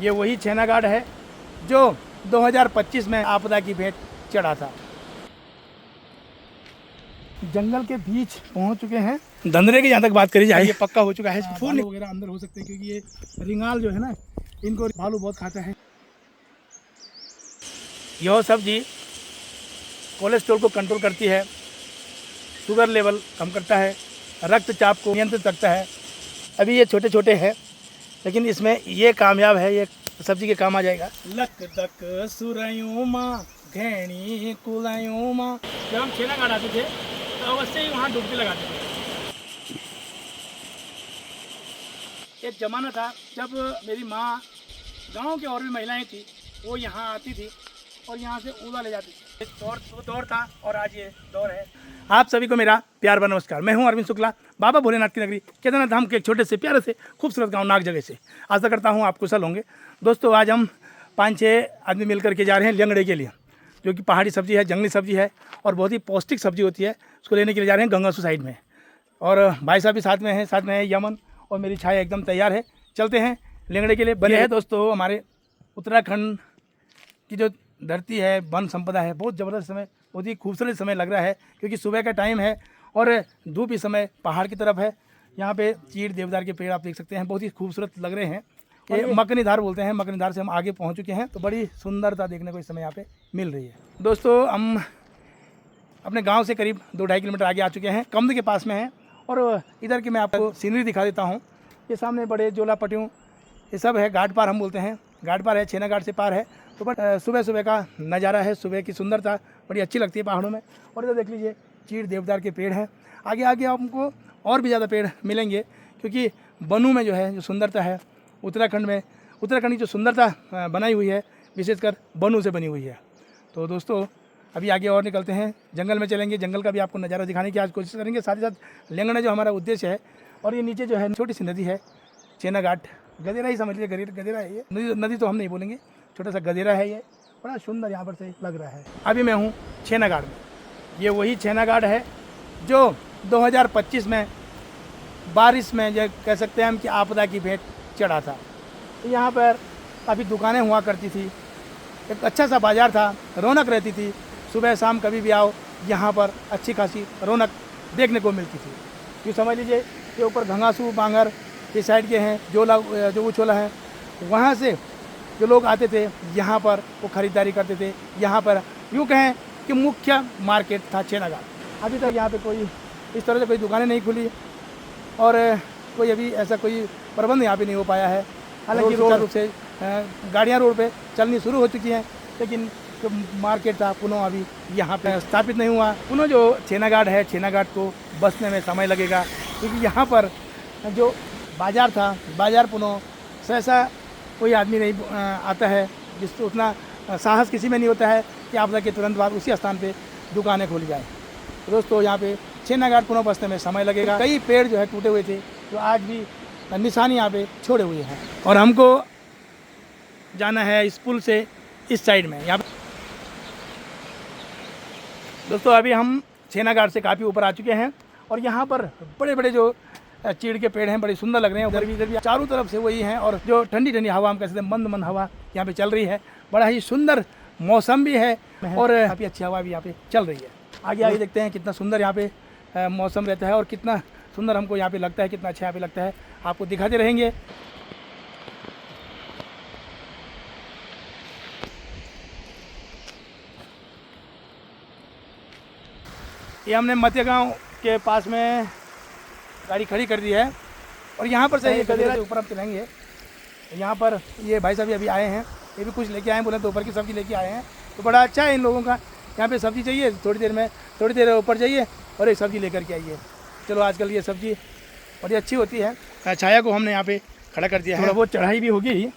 ये वही छेना घाट है जो 2025 में आपदा की भेंट चढ़ा था। जंगल के बीच पहुंच चुके हैं। धंधरे की जहाँ तक बात करी जाए ये पक्का हो चुका है। फूल वगैरह अंदर हो सकते हैं क्योंकि ये रिंगाल जो है ना, इनको भालू बहुत खाता है। यह सब्जी कोलेस्ट्रॉल को कंट्रोल करती है, शुगर लेवल कम करता है, रक्तचाप को नियंत्रित रखता है। अभी ये छोटे छोटे हैं लेकिन इसमें ये कामयाब है, ये सब्जी के काम आ जाएगा। लक तक सुरयूं माँ घैणी कुलायूं माँ। जब हम छेना घाट आते थे तो अवश्य ही वहाँ डुबकी लगाते थे। एक ज़माना था जब मेरी माँ, गांव की और भी महिलाएं थी, वो यहाँ आती थी और यहाँ से ऊला ले जाती थी। वो दौर था और आज ये दौर है। आप सभी को मेरा प्यार भरा नमस्कार। मैं हूँ अरविंद शुक्ला, बाबा भोलेनाथ की नगरी केदारनाथ धाम के एक छोटे से प्यारे से खूबसूरत गांव नाग जगह से। आशा करता हूँ आप कुशल होंगे। दोस्तों, आज हम 5-6 आदमी मिल करके जा रहे हैं लेंगड़े के लिए, जो कि पहाड़ी सब्जी है, जंगली सब्जी है और बहुत ही पौष्टिक सब्जी होती है। उसको लेने के लिए जा रहे हैं गंगासू साइड में। और भाई साहब भी साथ में है यमन और मेरी छाया एकदम तैयार है। चलते हैं लेंगड़े के लिए। बने हैं दोस्तों, हमारे उत्तराखंड की जो धरती है, वन संपदा है, बहुत ज़बरदस्त समय, बहुत ही खूबसूरत समय लग रहा है क्योंकि सुबह का टाइम है और धूप इस समय पहाड़ की तरफ है। यहाँ पे चीड़ देवदार के पेड़ आप देख सकते हैं, बहुत ही खूबसूरत लग रहे हैं। ये मकनीधार बोलते हैं। मकनीधार से हम आगे पहुँच चुके हैं, तो बड़ी सुंदरता देखने को इस समय यहाँ पे मिल रही है। दोस्तों, हम अपने गाँव से करीब 2-2.5 किलोमीटर आगे आ चुके हैं, कमद के पास में हैं। और इधर की मैं आपको सीनरी दिखा देता हूँ। ये सामने बड़े जोला पटियों ये सब है, घाट पार हम बोलते हैं। घाट पार है, छेना घाट से पार है। तो बट सुबह सुबह का नज़ारा है, सुबह की सुंदरता बड़ी अच्छी लगती है पहाड़ों में। और इधर देख लीजिए चीड़ देवदार के पेड़ हैं। आगे आगे हमको और भी ज़्यादा पेड़ मिलेंगे क्योंकि बनू में जो है जो सुंदरता है उत्तराखंड में, उत्तराखंड की जो सुंदरता बनाई हुई है विशेषकर बनू से बनी हुई है। तो दोस्तों, अभी आगे और निकलते हैं, जंगल में चलेंगे, जंगल का भी आपको नज़ारा दिखाने की आज कोशिश करेंगे। साथ ही साथ लेंगड़ा जो हमारा उद्देश्य है। और ये नीचे जो है छोटी सी नदी है, छेना घाट, गदेरा ही समझ लीजिए, गदेरा है ये। नदी तो हम नहीं बोलेंगे, छोटा सा गदेरा है ये। बड़ा सुंदर यहाँ पर से लग रहा है। अभी मैं हूँ छेना घाट में। ये वही छेना घाट है जो 2025 में बारिश में जो कह सकते हैं हम कि आपदा की भेंट चढ़ा था। यहाँ पर काफ़ी दुकानें हुआ करती थी, एक अच्छा सा बाज़ार था, रौनक रहती थी। सुबह शाम कभी भी आओ, यहाँ पर अच्छी खासी रौनक देखने को मिलती थी। यूँ समझ लीजिए कि ऊपर घंगासू बांगर इस साइड के हैं, जो उछोला है, वहाँ से जो लोग आते थे यहाँ पर वो ख़रीदारी करते थे। यहाँ पर यूँ कहें कि मुख्य मार्केट था छेना घाट। अभी तक यहाँ पे कोई इस तरह से कोई दुकानें नहीं खुली और कोई अभी ऐसा कोई प्रबंध यहाँ पे नहीं हो पाया है। हालांकि रोड रूप से गाड़ियाँ रोड पे चलनी शुरू हो चुकी हैं, लेकिन जो मार्केट था पुनः अभी यहाँ पे स्थापित नहीं हुआ। पुनः जो छेना घाट है, छेना घाट को बसने में समय लगेगा क्योंकि यहाँ पर जो बाज़ार था, बाज़ार पुनः सहसा कोई आदमी नहीं आता है, जिसको उतना साहस किसी में नहीं होता है कि आपदा के तुरंत बाद उसी स्थान पे दुकानें खोली जाए। तो दोस्तों, यहाँ पे छेना घाट पुनः बसने में समय लगेगा। कई पेड़ जो है टूटे हुए थे, जो आज भी निशानी यहाँ पे छोड़े हुए हैं। और हमको जाना है इस पुल से इस साइड में। यहाँ दोस्तों, अभी हम छेना घाट से काफ़ी ऊपर आ चुके हैं और यहाँ पर बड़े बड़े जो चीड़ के पेड़ हैं बड़े सुंदर लग रहे हैं। इधर भी चारों तरफ से वही हैं और जो ठंडी ठंडी हवा हम कह सकते हैं, मंद मंद हवा यहाँ पे चल रही है। बड़ा ही सुंदर मौसम भी है और काफ़ी अच्छी हवा भी यहाँ पे चल रही है। आगे आगे देखते हैं कितना सुंदर यहाँ पे मौसम रहता है और कितना सुंदर हमको यहाँ पे लगता है, कितना अच्छा यहाँ पे लगता है, आपको दिखाते रहेंगे। ये हमने मध्य गाँव के पास में गाड़ी खड़ी कर दी है और यहाँ पर से ये गदेरा के ऊपर हम चलेंगे। यहाँ पर ये भाई साहब अभी आए हैं, ये भी कुछ लेके आए हैं, बोले दोपहर की सब्ज़ी लेके आए हैं। तो बड़ा अच्छा है इन लोगों का, यहाँ पे सब्ज़ी चाहिए थोड़ी देर ऊपर जाइए और एक सब्ज़ी लेकर के आइए। चलो, आजकल ये सब्ज़ी बड़ी अच्छी होती है। छाया को हमने यहाँ पे खड़ा कर दिया है। थोड़ा बहुत चढ़ाई भी होगी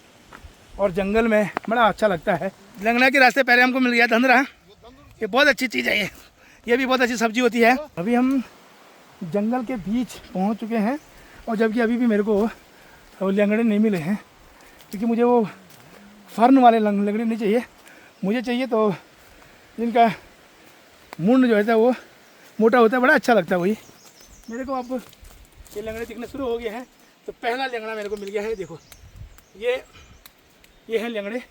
और जंगल में बड़ा अच्छा लगता है। लंगड़ा के रास्ते पहले हमको मिल गया धंधरा, ये बहुत अच्छी चीज़ है। ये भी बहुत अच्छी सब्ज़ी होती है। अभी हम जंगल के बीच पहुंच चुके हैं और जबकि अभी भी मेरे को लंगड़े नहीं मिले हैं क्योंकि मुझे वो फर्न वाले लंगड़े नहीं चाहिए। मुझे चाहिए तो जिनका मुंड जो है वो मोटा होता है, बड़ा अच्छा लगता है वही। मेरे को अब ये लंगड़े दिखने शुरू हो गए हैं। तो पहला लंगड़ा मेरे को मिल गया है। देखो, ये ये है लंगड़े।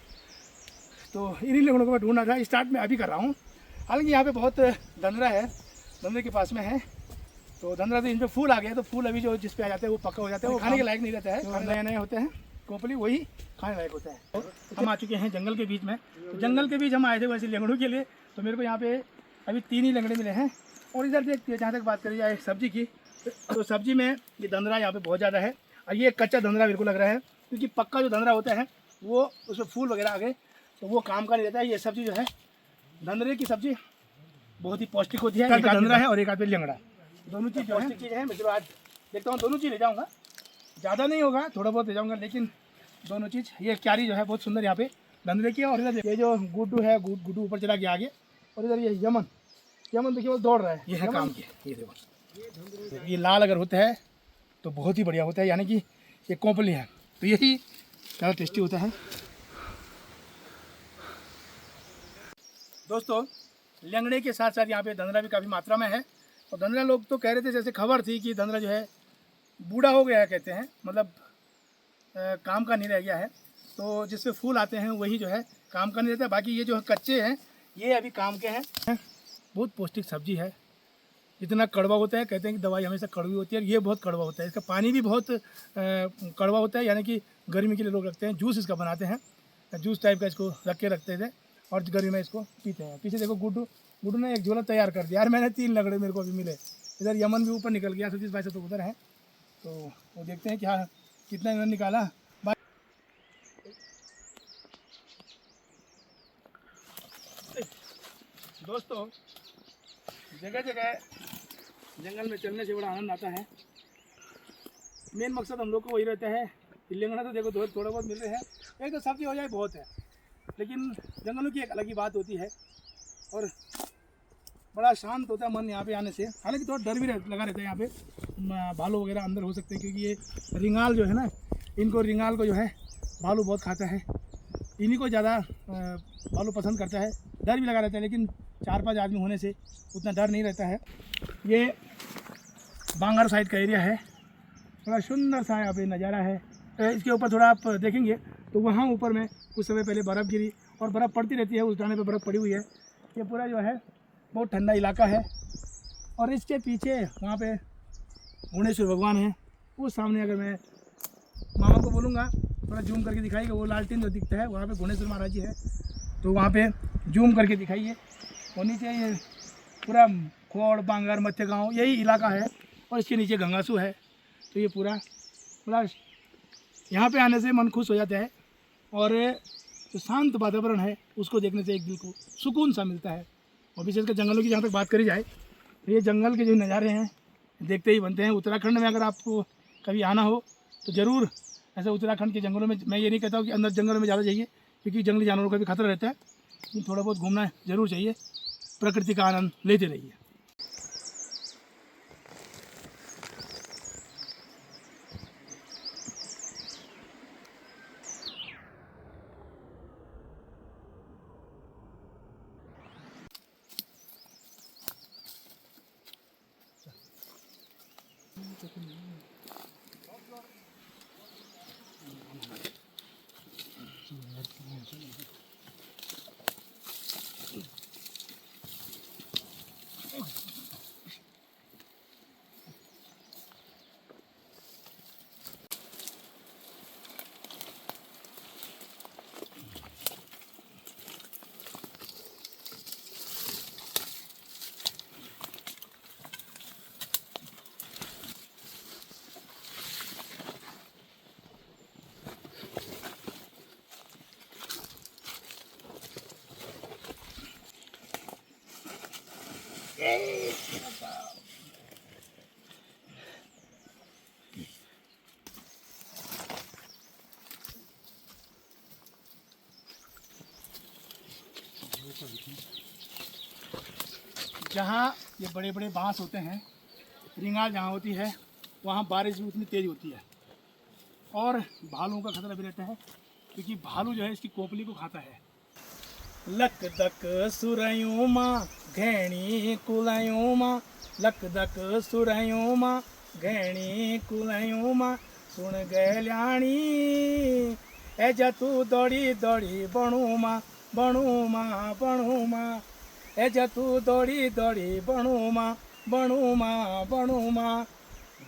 तो इन्हीं लंगड़ों को मैं ढूंढ रहा था, स्टार्ट में अभी कर रहा हूँ। हालांकि यहाँ पे बहुत धंधरा है, धंधरे के पास में है। तो धंधरा तो इन पर फूल आ गया, तो फूल अभी जो जिस पे आ जाते हैं वो पक्का हो जाता है, वो खाने के लायक नहीं रहता है। जो नए नए होते हैं कोपली वही खाने लायक होता है। तो हम आ चुके हैं जंगल के बीच में। तो जंगल के बीच हम आए थे वैसे लंगड़ों के लिए। तो मेरे को यहाँ पे अभी 3 ही लंगड़े मिले हैं। और इधर देखते हैं, जहाँ तक बात करी जाए सब्जी की, तो सब्जी में ये धंधरा यहाँ पे बहुत ज़्यादा है। और ये कच्चा धंधरा मेरे को लग रहा है, क्योंकि पक्का जो धंधरा होता है वो उसमें फूल वगैरह आ गए तो वो काम का नहीं रहता है। ये सब्जी जो है धंधरे की सब्जी बहुत ही पौष्टिक होती है। एक धंधरा है और एक आध पे लंगड़ा, दोनों चीज़ पौष्टिक चीज़ है। मैं चलो आज देखता हूँ, दोनों चीज़ ले जाऊँगा, ज़्यादा नहीं होगा, थोड़ा बहुत ले जाऊँगा, लेकिन दोनों चीज़। ये क्यारी जो है बहुत सुंदर यहाँ पे धंधरे की है। और इधर ये जो गुड्डू है, गुड्डू ऊपर चला गया आगे। और इधर ये यमन देखिए वो दौड़ रहा है, ये है काम की। ये देखो, ये लाल अगर होता है तो बहुत ही बढ़िया होता है, यानी कि ये कोंपली है, तो यही ज़्यादा टेस्टी होता है। दोस्तों लंगड़े के साथ साथ यहाँ पे धंधरा भी काफ़ी मात्रा में है। और धंधरा लोग तो कह रहे थे, जैसे खबर थी कि धंधरा जो है बूढ़ा हो गया है, कहते हैं, मतलब काम का नहीं रह गया है। तो जिसपे फूल आते हैं वही जो है काम का नहीं रहता है। बाकी ये जो है कच्चे हैं ये अभी काम के हैं। बहुत पौष्टिक सब्जी है। इतना कड़वा होता है, कहते हैं कि दवाई हमेशा कड़वी होती है, ये बहुत कड़वा होता है। इसका पानी भी बहुत कड़वा होता है, यानी कि गर्मी के लिए लोग रखते हैं, जूस इसका बनाते हैं, जूस टाइप का इसको रख के रखते थे और गर्मी में इसको पीते हैं। पीछे देखो गुड्डू ने एक झोला तैयार कर दिया यार। मैंने 3 लंगड़े मेरे को अभी मिले। इधर यमन भी ऊपर निकल गया, सतीश भाई से तो उधर है, तो वो देखते हैं क्या कितना इन्होंने निकाला। दोस्तों जगह जगह जंगल में चलने से बड़ा आनंद आता है। मेन मकसद हम लोग को वही रहता है कि लंगड़ा तो देखो थोड़ा बहुत मिल रहे हैं, एक तो सब्जी हो जाए बहुत है, लेकिन जंगलों की एक अलग ही बात होती है। और बड़ा शांत होता है मन यहाँ पे आने से। हालांकि थोड़ा डर भी लगा रहता है, यहाँ पे भालू वगैरह अंदर हो सकते हैं, क्योंकि ये रिंगाल जो है ना, रिंगाल को जो है भालू बहुत खाता है, इन्हीं को ज़्यादा भालू पसंद करता है। डर भी लगा रहता है, लेकिन 4-5 आदमी होने से उतना डर नहीं रहता है। ये बांगर साइड का एरिया है, बड़ा सुंदर सा यहाँ पे नज़ारा है। इसके ऊपर थोड़ा आप देखेंगे तो वहाँ ऊपर में कुछ समय पहले बर्फ़ गिरी और बर्फ़ पड़ती रहती है, उस टाइम पे बर्फ़ पड़ी हुई है। ये पूरा जो है बहुत ठंडा इलाका है। और इसके पीछे वहाँ पे भुवनेश्वर भगवान है। उस सामने अगर मैं मामा को बोलूँगा थोड़ा जूम करके दिखाइएगा, वो लालटेन जो दिखता है वहाँ पे भुवनेश्वर महाराज जी है, तो वहाँ पे जूम करके दिखाइए। और नीचे ये पूरा खोड़ बांगर मत्थे गाँव यही इलाका है, और इसके नीचे गंगासू है। तो ये पूरा यहाँ पे आने से मन खुश हो जाता है, और जो शांत वातावरण है उसको देखने से एक दिल को सुकून सा मिलता है। और विशेषकर जंगलों की जहाँ तक बात करी जाए तो ये जंगल के जो नज़ारे हैं देखते ही बनते हैं। उत्तराखंड में अगर आपको कभी आना हो तो ज़रूर ऐसे उत्तराखंड के जंगलों में, मैं ये नहीं कहता हूँ कि अंदर जंगलों में ज़्यादा जाइए, क्योंकि जंगली जानवरों का भी खतरा रहता है, लेकिन थोड़ा बहुत घूमना ज़रूर चाहिए, प्रकृति का आनंद लेते रहिए। जहाँ ये बड़े बड़े बांस होते हैं, रिंगाल जहाँ होती है, वहाँ बारिश भी उतनी तेज़ होती है और भालुओं का खतरा भी रहता है, क्योंकि भालू जो है इसकी कोपली को खाता है। लक दक सुरयूं माँ घैणी कुलायूं माँ, लक दक सुरयूं माँ घैणी कुलायूं माँ, सुन गैल्याणी ए जतू दौड़ी दौड़ी बणू माँ बणू माँ बणू माँ ए जतू दौड़ी दौड़ी बणू माँ बणू माँ बणू माँ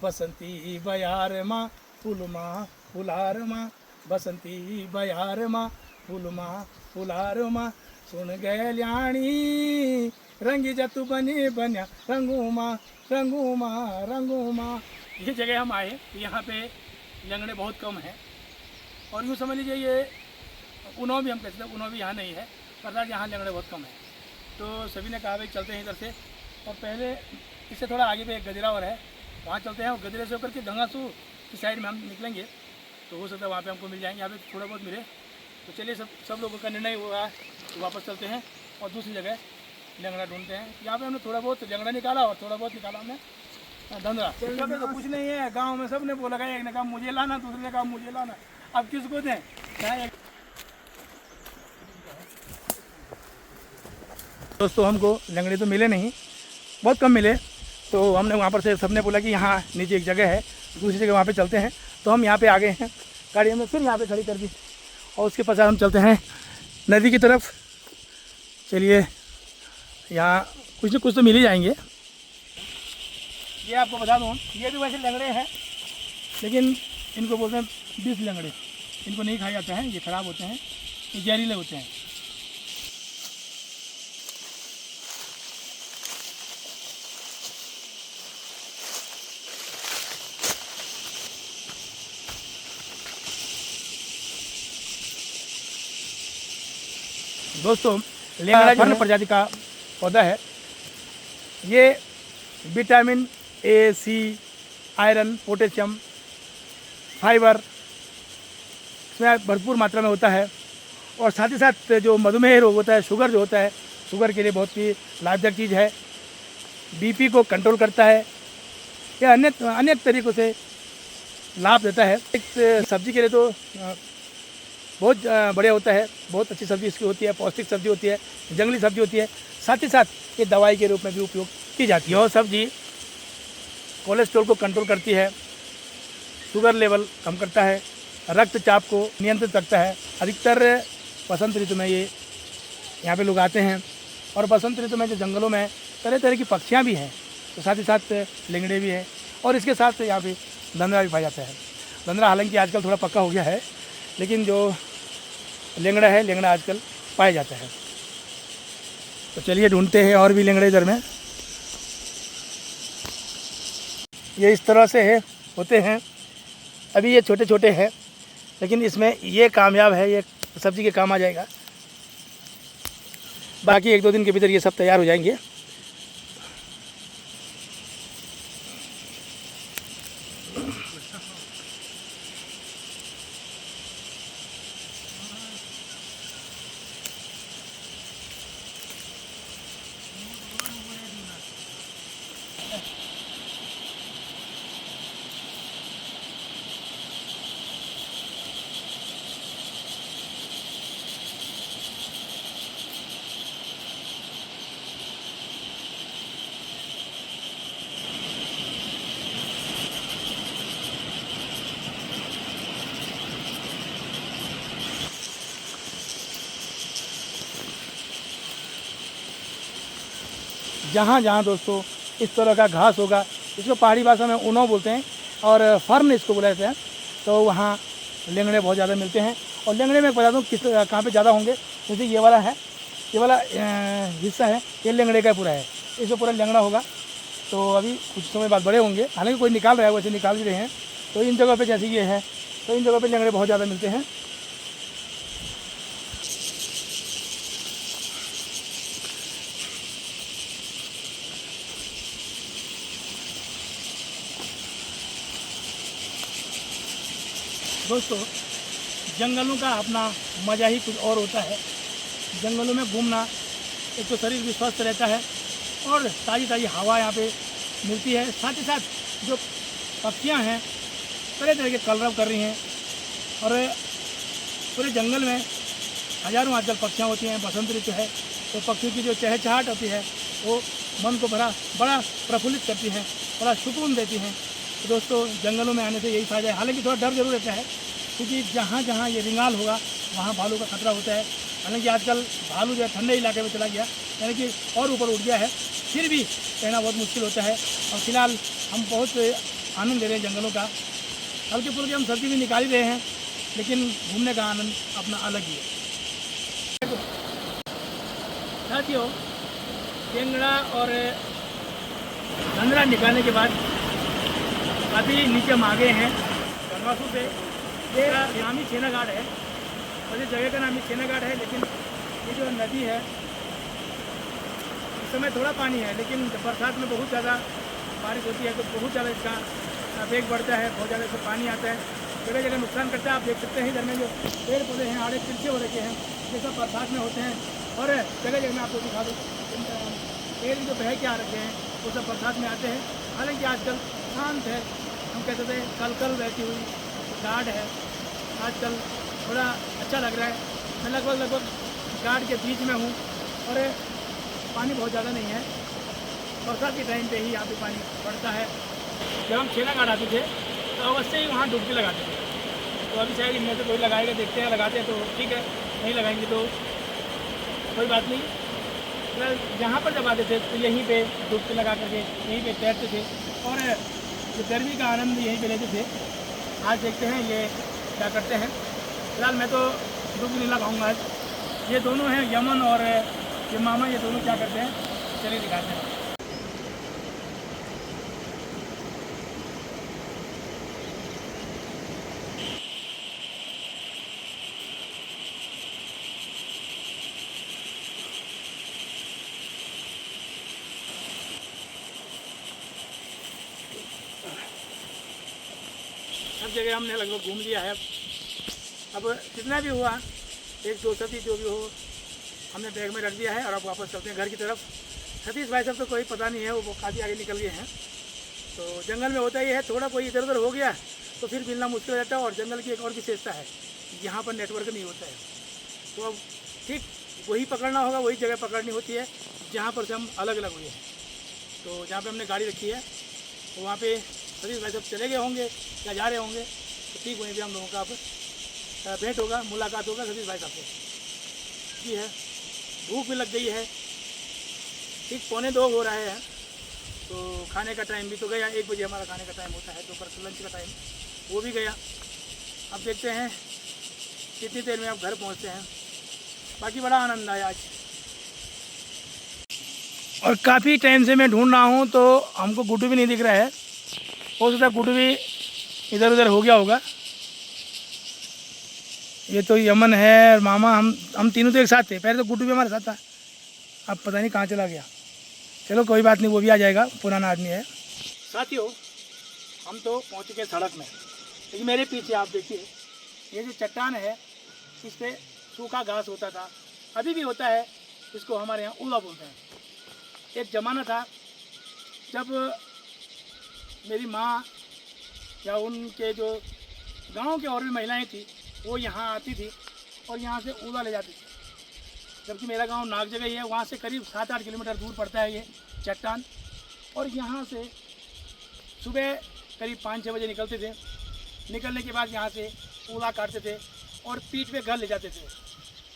बसंती बयार माँ फूल माँ फुलार माँ बसंती बयार माँ फूल माँ फुलार माँ सुन गैल्याणी रंगी जतू बनी बन्या रंगू माँ रंगू माँ रंगू माँ। ये जगह हम आए यहाँ पे लंगड़े बहुत कम हैं और यूँ समझ लीजिए ये उन्हों भी हम कहते हैं उन्हों भी यहाँ नहीं है पर यहाँ लंगड़े बहुत कम हैं। तो सभी ने कहा भाई चलते हैं इधर से और पहले इससे थोड़ा आगे पे एक गजरा और है वहाँ चलते हैं और गजरे से होकर के गंगासू की साइड में हम निकलेंगे तो हो सकता है वहाँ पे हमको मिल जाएंगे। यहाँ पे थोड़ा बहुत मिले तो चलिए सब लोगों का निर्णय हुआ है तो वापस चलते हैं और दूसरी जगह लंगड़ा ढूंढते हैं। यहाँ पे हमने थोड़ा बहुत लंगड़ा निकाला और थोड़ा बहुत निकाला हमने धंधरा। तो कुछ नहीं है गाँव में सब ने बोला एक ने कहा मुझे लाना दूसरे ने कहा मुझे लाना अब किसको दें क्या। दोस्तों हमको लंगड़े तो मिले नहीं बहुत कम मिले तो हमने वहाँ पर से सबने बोला कि यहाँ नीचे एक जगह है दूसरी जगह वहाँ पे चलते हैं तो हम यहाँ पे आ गए हैं। गाड़ी हमने फिर यहाँ पे खड़ी कर दी और उसके पश्चात हम चलते हैं नदी की तरफ। चलिए यहाँ कुछ न कुछ तो मिल ही जाएंगे। ये आपको बता दूँ ये भी वैसे लंगड़े हैं लेकिन इनको बोलते हैं बीफ लंगड़े। इनको नहीं खाया जाता है ये ख़राब होते हैं ये जहरीले होते हैं। दोस्तों लंगड़ा फर्न प्रजाति का पौधा है। ये vitamin A C iron potassium fibre इसमें भरपूर मात्रा में होता है और साथ ही साथ जो मधुमेह रोग होता है शुगर जो होता है शुगर के लिए बहुत ही लाभदायक चीज़ है। बीपी को कंट्रोल करता है यह अनेक तरीक़ों से लाभ देता है। एक सब्जी के लिए तो बहुत बढ़िया होता है बहुत अच्छी सब्ज़ी इसकी होती है पौष्टिक सब्ज़ी होती है जंगली सब्ज़ी होती है साथ ही साथ ये दवाई के रूप में भी उपयोग की जाती है। और सब्ज़ी कोलेस्ट्रॉल को कंट्रोल करती है शुगर लेवल कम करता है रक्तचाप को नियंत्रित रखता है। अधिकतर बसंत ऋतु में ये यहाँ पे लोग आते हैं और बसंत ऋतु में जो जंगलों में तरह तरह की पक्षियाँ भी हैं तो साथ ही साथ लंगड़े भी हैं और इसके साथ यहाँ पे धंधरा भी पाया जाता है। धंधरा हालांकि आजकल थोड़ा पक्का हो गया है लेकिन जो लंगड़ा है लंगड़ा आजकल पाया जाता है। तो चलिए ढूंढते हैं और भी लंगड़े इधर में। ये इस तरह से है होते हैं अभी ये छोटे छोटे हैं लेकिन इसमें ये कामयाब है ये सब्ज़ी के काम आ जाएगा। बाकी एक दो दिन के भीतर ये सब तैयार हो जाएंगे। जहाँ जहाँ दोस्तों इस तरह का घास होगा इसको पहाड़ी भाषा में उनो बोलते हैं और फर्न इसको बोला जाता है तो वहाँ लंगड़े बहुत ज़्यादा मिलते हैं। और लंगड़े में बता दूँ किस कहाँ पे ज़्यादा होंगे जैसे ये वाला है ये वाला हिस्सा है ये लंगड़े का पूरा है इसमें पूरा लंगड़ा होगा तो अभी कुछ समय बाद बड़े होंगे हालांकि कोई निकाल रहा है वैसे निकाल भी रहे हैं। तो इन जगह पे जैसे ये है तो इन जगह पे लंगड़े बहुत ज़्यादा मिलते हैं। दोस्तों जंगलों का अपना मज़ा ही कुछ और होता है। जंगलों में घूमना एक तो शरीर भी स्वस्थ रहता है और ताज़ी ताज़ी हवा यहाँ पे मिलती है। साथ ही साथ जो पक्षियाँ हैं तरह तरह के कलरव कर रही हैं और पूरे जंगल में हज़ारों आजकल पक्षियाँ होती हैं। बसंत ऋतु है तो पक्षियों की जो चहचहाट होती है वो मन को बड़ा प्रफुल्लित करती हैं बड़ा सुकून देती हैं। तो दोस्तों जंगलों में आने से यही फ़ायदा है। हालांकि थोड़ा डर जरूर रहता है क्योंकि जहाँ जहाँ ये रिंगाल होगा वहाँ भालू का खतरा होता है। हालांकि आजकल भालू जो है ठंडे इलाके में चला गया, यानी कि और ऊपर उठ गया है, फिर भी रहना बहुत मुश्किल होता है। और फिलहाल हम बहुत आनंद ले रहे हैं जंगलों का। हल्के फुल्के हम सर्दी भी निकाल ही रहे हैं, लेकिन घूमने का आनंद अपना अलग ही है। साथियों, टेंगड़ा और धंधरा निकालने के बाद काफ़ी नीचे हम आ गए हैं बनवासू पे। ये नाम ही छेना घाट है और इस जगह का नाम ही छेना घाट है। लेकिन ये जो नदी है इस समय थोड़ा पानी है, लेकिन बरसात में बहुत ज़्यादा बारिश होती है तो बहुत ज़्यादा इसका वेग बढ़ता है, बहुत ज़्यादा इसमें पानी आता है, जगह जगह नुकसान करता है। आप देख सकते हैं इधर में जो पेड़ पौधे हैं आड़े तिरछे हो रखे हैं, ये सब बरसात में होते हैं। और जगह जगह में आपको दिखा दूँ पेड़ जो बह के आ रखे हैं वो सब बरसात में आते हैं। हालांकि आजकल शांत है, हम कहते थे कल रहती हुई घाट है। आजकल थोड़ा अच्छा लग रहा है। मैं लगभग घाट के बीच में हूँ और पानी बहुत ज़्यादा नहीं है। बरसात के टाइम पे ही यहाँ पे पानी पड़ता है। जब हम छेना घाट आते थे तो अवश्य ही वहाँ डुबकी लगाते थे। तो अभी शायद इनमें से कोई लगाएगा, देखते हैं, लगाते हैं तो ठीक है, नहीं लगाएंगे तो कोई बात नहीं। जहाँ पर जब आते थे तो यहीं पे डुबकी लगा करके यहीं पे तैरते थे और जो गर्मी का आनंद यहीं पे लेते थे। आज देखते हैं ये क्या करते हैं। फिलहाल मैं तो डुबकी नहीं लगाऊंगा आज। ये दोनों हैं यमन और ये मामा, ये दोनों क्या करते हैं चलिए दिखाते हैं। सब जगह हमने लगभग घूम लिया है। अब जितना भी हुआ 1-2 सती जो भी हो हमने बैग में रख दिया है और अब वापस चलते हैं घर की तरफ। सतीश भाई सब तो कोई पता नहीं है, वो काफ़ी आगे निकल गए हैं। तो जंगल में होता ही है, थोड़ा कोई इधर उधर हो गया तो फिर मिलना मुश्किल हो जाता है। और जंगल की एक और विशेषता है, यहाँ पर नेटवर्क नहीं होता है। तो अब ठीक वही पकड़ना होगा, वही जगह पकड़नी होती है जहाँ पर से हम अलग अलग हुए हैं। तो जहाँ पर हमने गाड़ी रखी है तो वहाँ पर सतीश भाई सब चले गए होंगे या जा रहे होंगे, तो ठीक वहीं पर हम लोगों का अब भेंट होगा, मुलाकात होगा सतीश भाई साहब से। जी है, भूख भी लग गई है, ठीक 1:45 हो रहे हैं। तो खाने का टाइम भी तो गया, 1 बजे हमारा खाने का टाइम होता है, दोपहर लंच का टाइम वो भी गया। अब देखते हैं कितनी देर में अब घर पहुंचते हैं। बाकी बड़ा आनंद आया आज और काफ़ी टाइम से मैं ढूंढ रहा हूं तो हमको गुड्डू भी नहीं दिख रहा है। हो सकता है गुड्डू भी इधर उधर हो गया होगा। ये तो यमन है और मामा, हम तीनों तो एक साथ थे। पहले तो गुड्डू भी हमारे साथ था, अब पता नहीं कहाँ चला गया। चलो कोई बात नहीं, वो भी आ जाएगा, पुराना आदमी है। साथियों, हम तो पहुँच चुके सड़क में, लेकिन मेरे पीछे आप देखिए ये जो चट्टान है इस पर सूखा घास होता था, अभी भी होता है। इसको हमारे यहाँ उला बोलते हैं। एक ज़माना था जब मेरी माँ या उनके जो गांव की और भी महिलाएं थी वो यहाँ आती थी और यहाँ से उला ले जाती थी। जबकि मेरा गांव नाग जगह ही है, वहाँ से करीब 7-8 किलोमीटर दूर पड़ता है ये चट्टान। और यहाँ से सुबह करीब 5-6 बजे निकलते थे। निकलने के बाद यहाँ से उला काटते थे और पीठ पे घर ले जाते थे।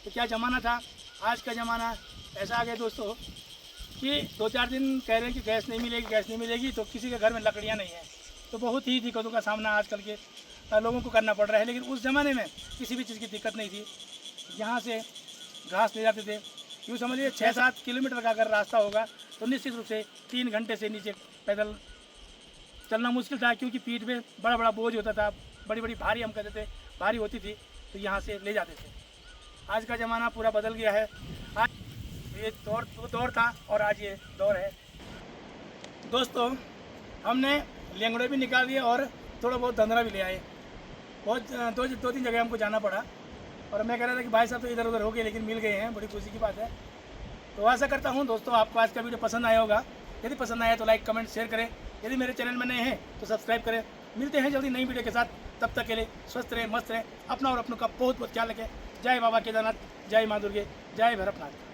तो क्या ज़माना था। आज का ज़माना ऐसा आ गया दोस्तों कि 2-4 दिन कह रहे हैं कि गैस नहीं मिलेगी, तो किसी के घर में लकड़ियाँ नहीं हैं। तो बहुत ही दिक्कतों का सामना आजकल के लोगों को करना पड़ रहा है। लेकिन उस ज़माने में किसी भी चीज़ की दिक्कत नहीं थी। यहाँ से घास ले जाते थे, यूँ समझिए 6-7 किलोमीटर का अगर रास्ता होगा तो निश्चित रूप से 3 घंटे से नीचे पैदल चलना मुश्किल था, क्योंकि पीठ में बड़ा बड़ा बोझ होता था, बड़ी बड़ी भारी हम कहते थे भारी होती थी, तो यहाँ से ले जाते थे। आज का ज़माना पूरा बदल गया है। आज ये दौर था और आज ये दौर है। दोस्तों, हमने लेंगड़े भी निकाल दिए और थोड़ा बहुत धंधरा भी ले आए। बहुत 2-3 जगह हमको जाना पड़ा और मैं कह रहा था कि भाई साहब तो इधर उधर हो गए, लेकिन मिल गए हैं, बड़ी खुशी की बात है। तो आशा करता हूँ दोस्तों आपको आज का वीडियो पसंद आया होगा। यदि पसंद आया तो लाइक कमेंट शेयर करें। यदि मेरे चैनल में नए हैं तो सब्सक्राइब करें। मिलते हैं जल्दी नई वीडियो के साथ, तब तक के लिए स्वस्थ रहें, मस्त रहें, अपना और अपनों का बहुत बहुत ख्याल रखें। जय बाबा केदारनाथ, जय माँ दुर्गे, जय भैरवनाथ।